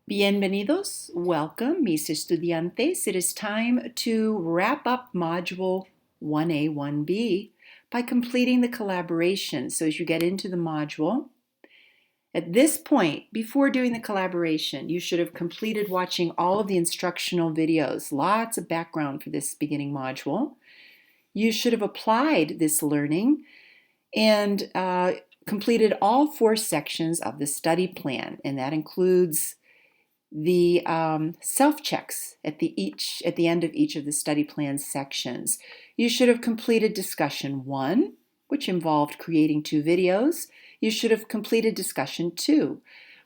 Bienvenidos, welcome, mis estudiantes. It is time to wrap up Module 1A, 1B by completing the collaboration. So as you get into the module, at this point, before doing the collaboration, you should have completed watching all of the instructional videos, lots of background for this beginning module. You should have applied this learning and completed all 4 sections of the study plan, and that includes the self-checks at the end of each of the study plan sections. You should have completed discussion 1, which involved creating 2 videos. You should have completed discussion 2,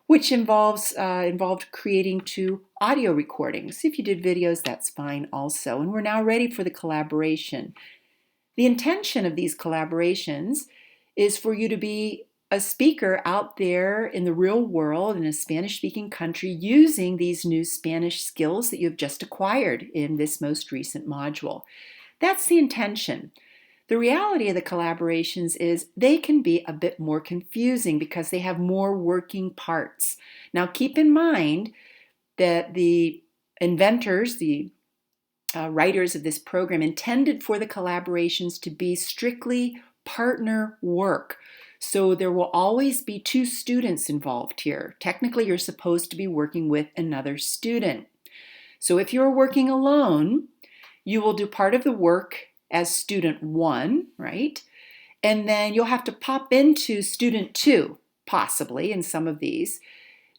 which involved creating 2 audio recordings. If you did videos, that's fine also. And we're now ready for the collaboration. The intention of these collaborations is for you to be a speaker out there in the real world in a Spanish-speaking country using these new Spanish skills that you've just acquired in this most recent module. That's the intention. The reality of the collaborations is they can be a bit more confusing because they have more working parts. Now keep in mind that the inventors, the writers of this program intended for the collaborations to be strictly partner work. So there will always be 2 students involved here. Technically, you're supposed to be working with another student. So if you're working alone, you will do part of the work as student 1, right? And then you'll have to pop into student 2, possibly in some of these,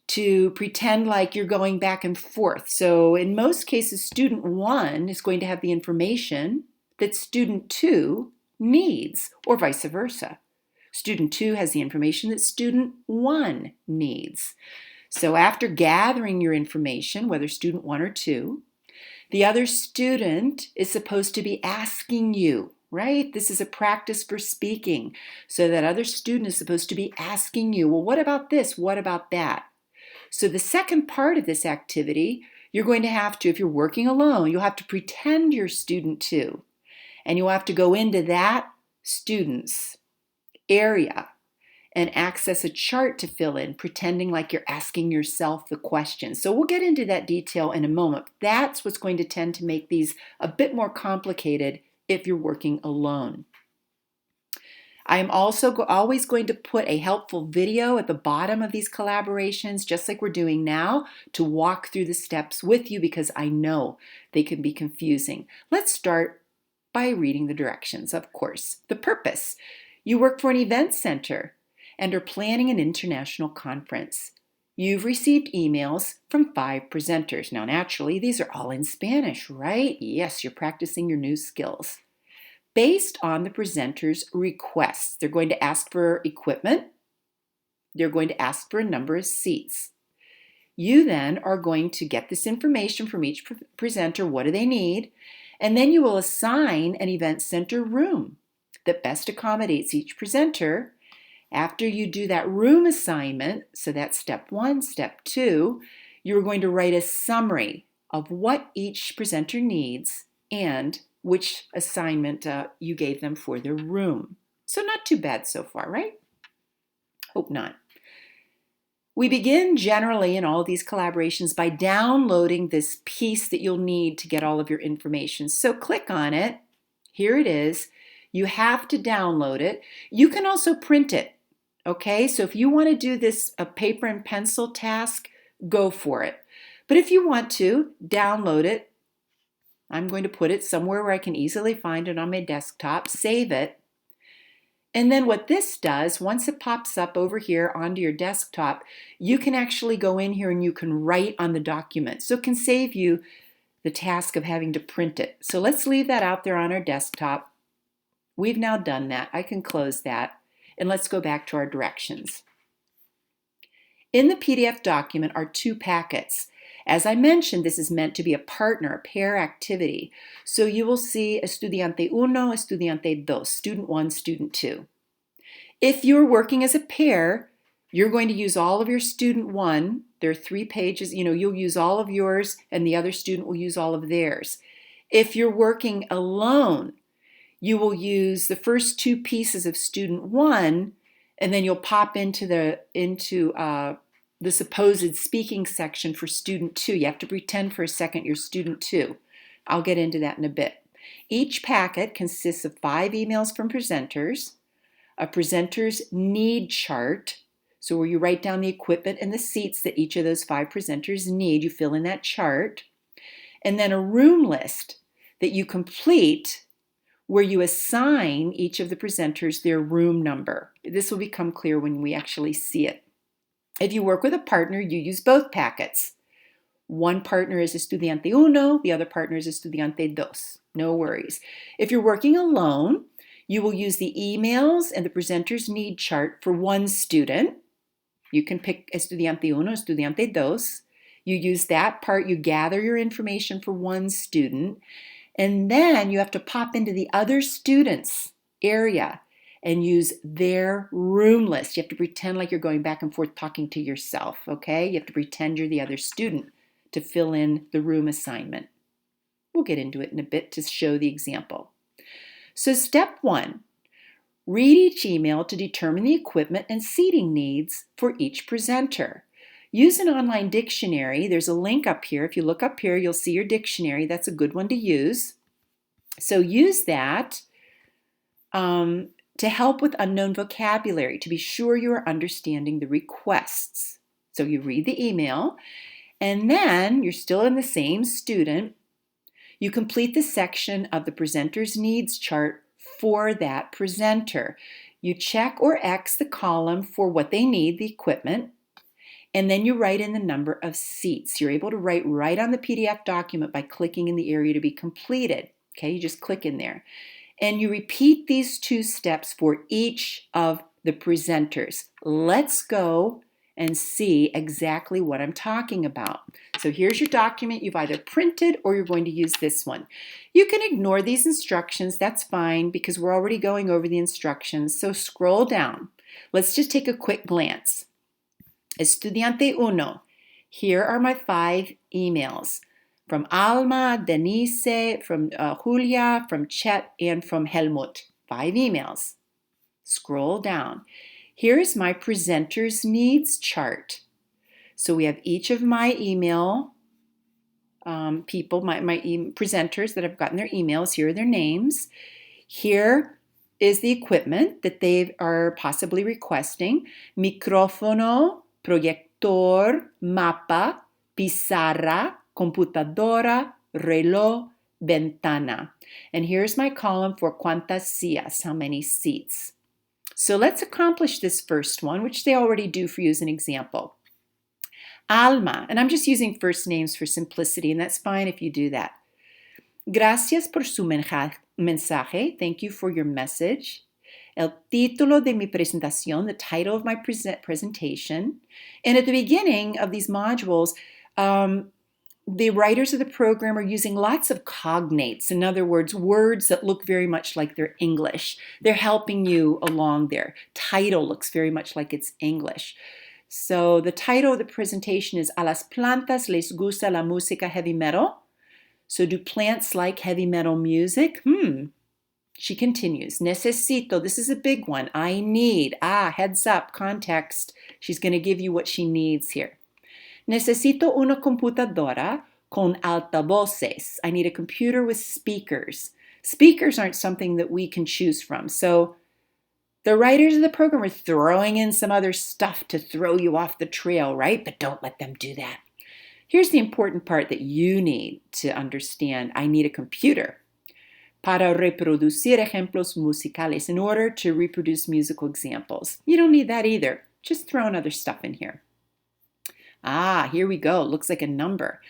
to pretend like you're going back and forth. So in most cases, student 1 is going to have the information that student 2 needs, or vice versa. Student 2 has the information that student 1 needs. So after gathering your information, whether student 1 or 2, the other student is supposed to be asking you, right? This is a practice for speaking. So that other student is supposed to be asking you, well, what about this? What about that? So the second part of this activity, you're going to have to, if you're working alone, you'll have to pretend you're student 2. And you'll have to go into that student's area and access a chart to fill in, pretending like you're asking yourself the question. So we'll get into that detail in a moment. That's what's going to tend to make these a bit more complicated if you're working alone. I am also always going to put a helpful video at the bottom of these collaborations, just like we're doing now, to walk through the steps with you because I know they can be confusing. Let's start by reading the directions, of course. The purpose. You work for an event center and are planning an international conference. You've received emails from 5 presenters. Now, naturally, these are all in Spanish, right? Yes, you're practicing your new skills. Based on the presenter's requests, they're going to ask for equipment. They're going to ask for a number of seats. You then are going to get this information from each presenter. What do they need? And then you will assign an event center room that best accommodates each presenter. After you do that room assignment, so that's step 1, step 2, you're going to write a summary of what each presenter needs and which assignment you gave them for their room. So not too bad so far, right? Hope not. We begin generally in all these collaborations by downloading this piece that you'll need to get all of your information. So click on it. Here it is. You have to download it. You can also print it, okay? So if you want to do this a paper and pencil task, go for it. But if you want to, download it. I'm going to put it somewhere where I can easily find it on my desktop, save it. And then what this does, once it pops up over here onto your desktop, you can actually go in here and you can write on the document. So it can save you the task of having to print it. So let's leave that out there on our desktop. We've now done that. I can close that. And let's go back to our directions. In the PDF document are 2 packets. As I mentioned, this is meant to be a partner, a pair activity. So you will see Estudiante 1, Estudiante 2, student 1, student 2. If you're working as a pair, you're going to use all of your student 1. There are 3 pages. You'll use all of yours and the other student will use all of theirs. If you're working alone, you will use the first 2 pieces of student 1 and then you'll pop into the supposed speaking section for student 2. You have to pretend for a second you're student 2. I'll get into that in a bit. Each packet consists of 5 emails from presenters, a presenter's need chart, so where you write down the equipment and the seats that each of those 5 presenters need, you fill in that chart, and then a room list that you complete where you assign each of the presenters their room number. This will become clear when we actually see it. If you work with a partner, you use both packets. One partner is estudiante uno, the other partner is estudiante dos. No worries. If you're working alone, you will use the emails and the presenter's need chart for one student. You can pick estudiante uno, estudiante dos. You use that part, you gather your information for one student, and then you have to pop into the other student's area and use their room list. You have to pretend like you're going back and forth talking to yourself, okay? You have to pretend you're the other student to fill in the room assignment. We'll get into it in a bit to show the example. So step 1, read each email to determine the equipment and seating needs for each presenter. Use an online dictionary. There's a link up here. If you look up here, you'll see your dictionary. That's a good one to use. So use that to help with unknown vocabulary, to be sure you are understanding the requests. So you read the email, and then you're still in the same student. You complete the section of the presenter's needs chart for that presenter. You check or X the column for what they need, the equipment, and then you write in the number of seats. You're able to write right on the PDF document by clicking in the area to be completed. Okay, you just click in there. And you repeat these 2 steps for each of the presenters. Let's go and see exactly what I'm talking about. So here's your document. You've either printed or you're going to use this one. You can ignore these instructions. That's fine because we're already going over the instructions. So scroll down. Let's just take a quick glance. Estudiante uno. Here are my 5 emails from Alma, Denise, from Julia, from Chet, and from Helmut. 5 emails. Scroll down. Here's my presenter's needs chart. So we have each of my email people, my presenters that have gotten their emails. Here are their names. Here is the equipment that they are possibly requesting. Micrófono, proyector, mapa, pizarra, computadora, reloj, ventana. And here's my column for cuántas sillas, how many seats. So let's accomplish this first one, which they already do for you as an example. Alma, and I'm just using first names for simplicity, and that's fine if you do that. Gracias por su mensaje. Thank you for your message. El título de mi presentación, the title of my presentation. And at the beginning of these modules, the writers of the program are using lots of cognates. In other words, words that look very much like they're English. They're helping you along there. Title looks very much like it's English. So the title of the presentation is A las plantas les gusta la música heavy metal. So do plants like heavy metal music? She continues. Necesito, this is a big one. I need, heads up, context. She's going to give you what she needs here. Necesito una computadora con altavoces. I need a computer with speakers. Speakers aren't something that we can choose from. So the writers of the program are throwing in some other stuff to throw you off the trail, right? But don't let them do that. Here's the important part that you need to understand. I need a computer para reproducir ejemplos musicales, in order to reproduce musical examples. You don't need that either. Just throwing other stuff in here. Here we go. Looks like a number.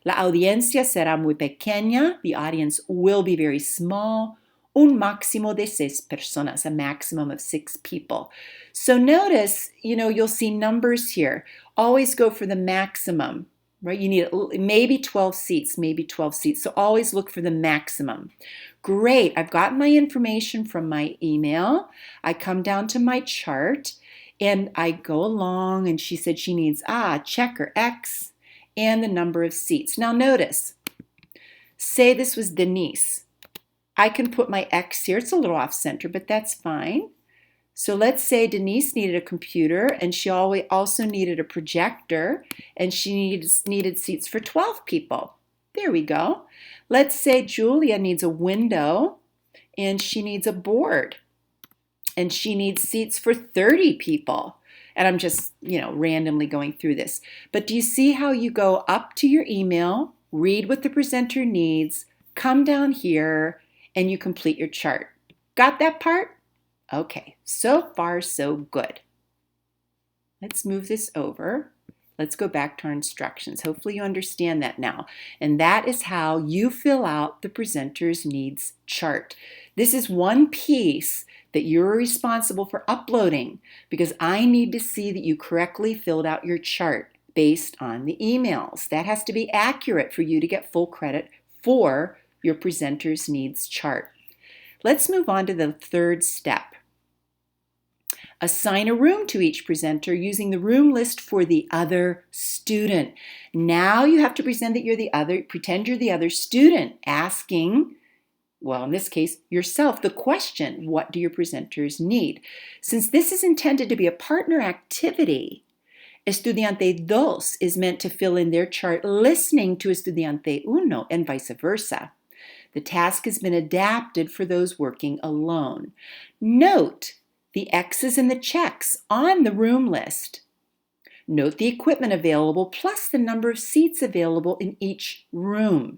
La audiencia será muy pequeña. The audience will be very small. Un máximo de 6 personas, a maximum of 6 people. So notice, you'll see numbers here. Always go for the maximum, right? You need maybe 12 seats, So always look for the maximum. Great. I've got my information from my email. I come down to my chart. And I go along, and she said she needs check or X and the number of seats. Now notice, say this was Denise. I can put my X here. It's a little off center, but that's fine. So let's say Denise needed a computer and she also needed a projector and she needed seats for 12 people. There we go. Let's say Julia needs a window and she needs a board and she needs seats for 30 people. And I'm just, randomly going through this. But do you see how you go up to your email, read what the presenter needs, come down here, and you complete your chart? Got that part? Okay, so far so good. Let's move this over. Let's go back to our instructions. Hopefully you understand that now. And that is how you fill out the presenter's needs chart. This is one piece that you're responsible for uploading because I need to see that you correctly filled out your chart based on the emails. That has to be accurate for you to get full credit for your presenter's needs chart. Let's move on to the third step. Assign a room to each presenter using the room list for the other student. Now you have to pretend you're the other student, asking, well, in this case, yourself, the question, what do your presenters need? Since this is intended to be a partner activity, Estudiante 2 is meant to fill in their chart listening to Estudiante 1 and vice versa. The task has been adapted for those working alone. Note the X's and the checks on the room list. Note the equipment available plus the number of seats available in each room.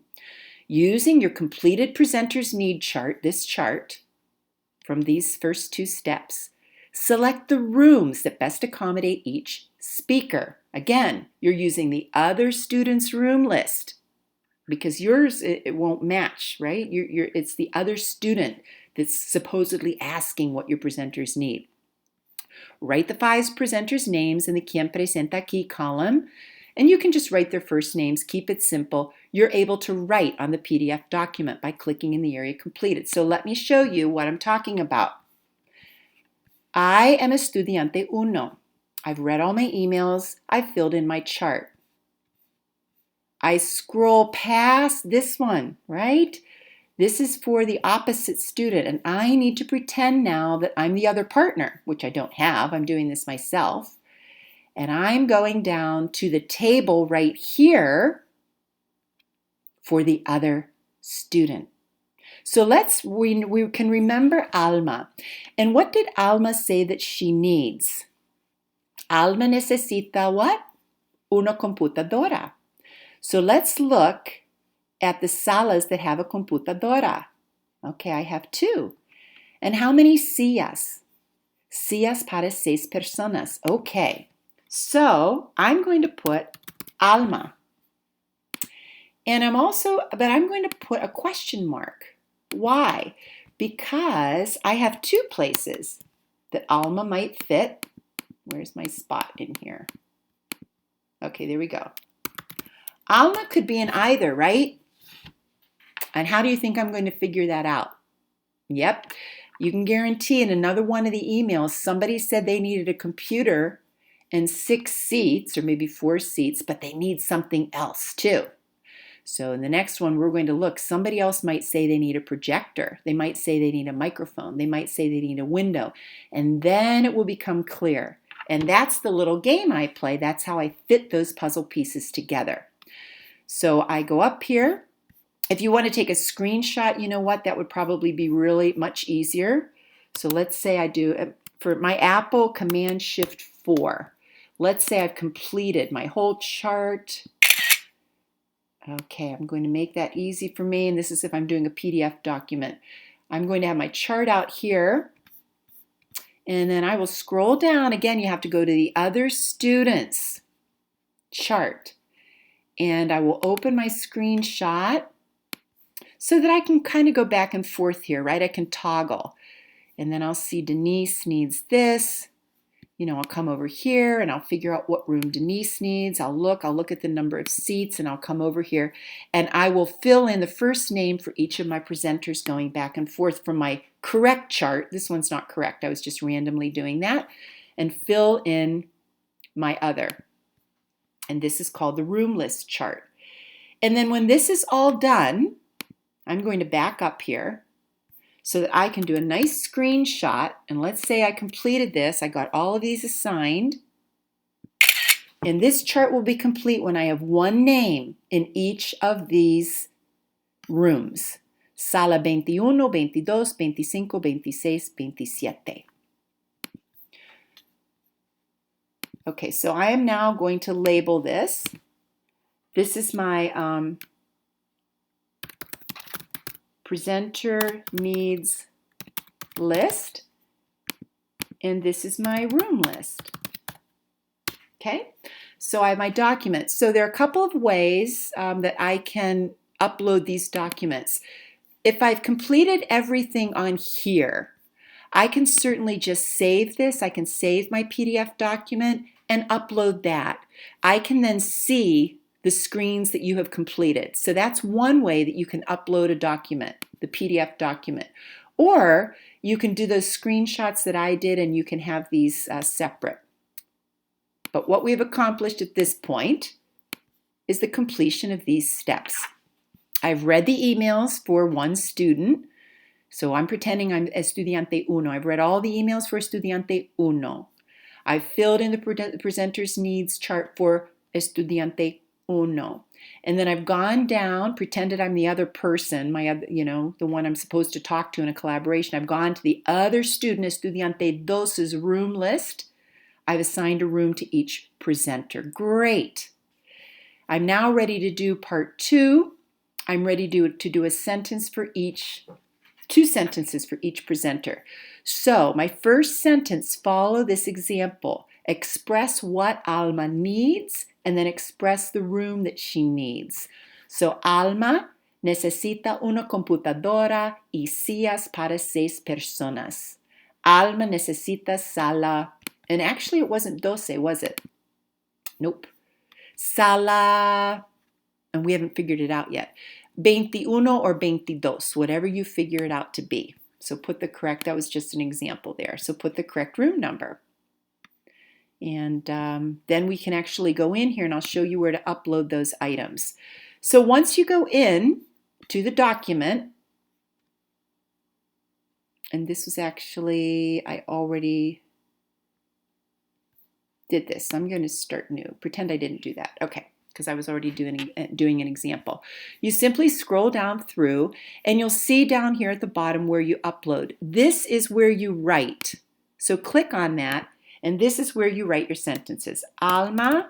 Using your completed presenter's need chart, this chart, from these first two steps, select the rooms that best accommodate each speaker. Again, you're using the other student's room list because yours, it won't match, right? It's the other student that's supposedly asking what your presenters need. Write the 5 presenters' names in the Quien Presenta Aquí column, and you can just write their first names. Keep it simple. You're able to write on the PDF document by clicking in the area completed. So let me show you what I'm talking about. I am Estudiante 1. I've read all my emails. I've filled in my chart. I scroll past this one, right? This is for the opposite student, and I need to pretend now that I'm the other partner, which I don't have. I'm doing this myself. And I'm going down to the table right here for the other student. So we can remember Alma. And what did Alma say that she needs? Alma necesita what? Una computadora. So let's look at the salas that have a computadora. Okay, I have 2. And how many sillas? Sillas para 6 personas. Okay, so I'm going to put Alma. And I'm going to put a question mark. Why? Because I have 2 places that Alma might fit. Where's my spot in here? Okay, there we go. Alma could be in either, right? And how do you think I'm going to figure that out? Yep, you can guarantee in another one of the emails, somebody said they needed a computer and 6 seats, or maybe 4 seats, but they need something else too. So in the next one, we're going to look. Somebody else might say they need a projector. They might say they need a microphone. They might say they need a window. And then it will become clear. And that's the little game I play. That's how I fit those puzzle pieces together. So I go up here. If you want to take a screenshot, you know what? That would probably be really much easier. So let's say I do, for my Apple, Command-Shift-4. Let's say I've completed my whole chart. Okay, I'm going to make that easy for me. And this is if I'm doing a PDF document. I'm going to have my chart out here. And then I will scroll down. Again, you have to go to the other student's chart. And I will open my screenshot so that I can kind of go back and forth here, right? I can toggle. And then I'll see Denise needs this. I'll come over here and I'll figure out what room Denise needs. I'll look at the number of seats and I'll come over here and I will fill in the first name for each of my presenters going back and forth from my correct chart. This one's not correct. I was just randomly doing that, and fill in my other. And this is called the room list chart. And then when this is all done, I'm going to back up here so that I can do a nice screenshot. And let's say I completed this. I got all of these assigned. And this chart will be complete when I have one name in each of these rooms. Sala 21, 22, 25, 26, 27. Okay, so I am now going to label this. This is my presenter needs list, and this is my room list. Okay, so I have my documents. So there are a couple of ways that I can upload these documents. If I've completed everything on here, I can certainly just save this. I can save my PDF document and upload that. I can then see the screens that you have completed. So that's one way that you can upload a document, the PDF document. Or you can do those screenshots that I did and you can have these separate. But what we've accomplished at this point is the completion of these steps. I've read the emails for one student. So I'm pretending I'm Estudiante Uno. I've read all the emails for Estudiante Uno. I've filled in the presenter's needs chart for Estudiante Uno. And then I've gone down, pretended I'm the other person, the one I'm supposed to talk to in a collaboration. I've gone to the other student, Estudiante Dos's room list. I've assigned a room to each presenter. Great. I'm now ready to do part 2. I'm ready to do a sentence for each, 2 sentences for each presenter. So my first sentence, follow this example. Express what Alma needs and then express the room that she needs. So Alma necesita una computadora y sillas para 6 personas. Alma necesita sala. And actually it wasn't 12, was it? Nope. Sala, and we haven't figured it out yet. 21 or 22, whatever you figure it out to be. So put the correct, that was just an example there. So put the correct room number. And then we can actually go in here and I'll show you where to upload those items. So once you go in to the document, and this was actually, I already did this. So I'm going to start new. Pretend I didn't do that. Okay, because I was already doing an example. You simply scroll down through and you'll see down here at the bottom where you upload. This is where you write. So click on that and this is where you write your sentences. Alma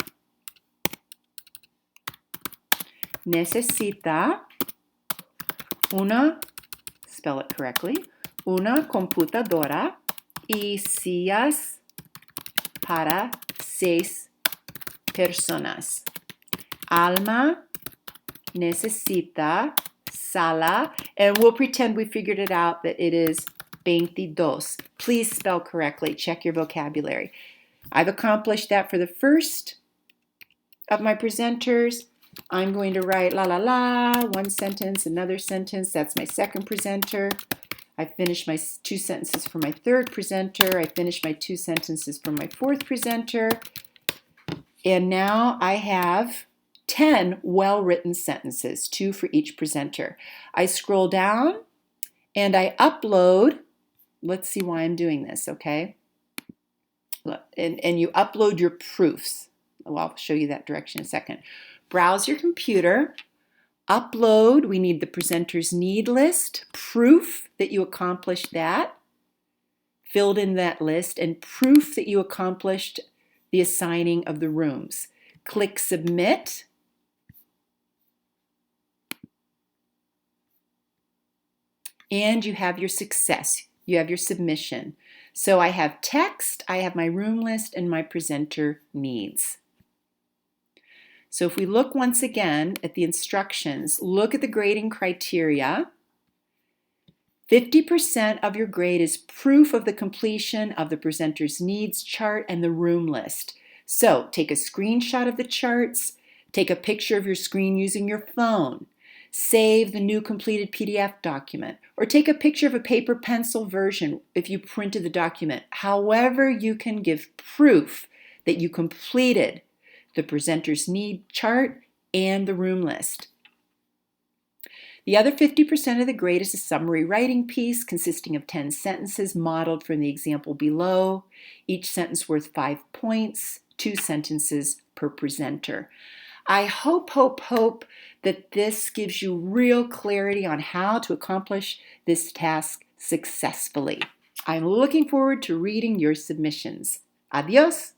necesita una, spell it correctly, una computadora y sillas para 6 personas. Alma necesita sala, and we'll pretend we figured it out that it is 22. Please spell correctly. Check your vocabulary. I've accomplished that for the first of my presenters. I'm going to write la la la, one sentence, another sentence. That's my second presenter. I finished my 2 sentences for my third presenter. I finished my 2 sentences for my fourth presenter. And now I have 10 well-written sentences, 2 for each presenter. I scroll down and I upload. Let's see why I'm doing this, okay? Look, and you upload your proofs. Well, I'll show you that direction in a second. Browse your computer. Upload, we need the presenter's need list, proof that you accomplished that, filled in that list, and proof that you accomplished the assigning of the rooms. Click Submit. And you have your success. You have your submission. So I have text, I have my room list, and my presenter needs. So if we look once again at the instructions, look at the grading criteria. 50% of your grade is proof of the completion of the presenter's needs chart and the room list. So take a screenshot of the charts, take a picture of your screen using your phone, save the new completed PDF document, or take a picture of a paper pencil version if you printed the document. However, you can give proof that you completed the presenter's need chart and the room list. The other 50% of the grade is a summary writing piece consisting of 10 sentences modeled from the example below, each sentence worth 5 points, 2 sentences per presenter. I hope that this gives you real clarity on how to accomplish this task successfully. I'm looking forward to reading your submissions. Adios!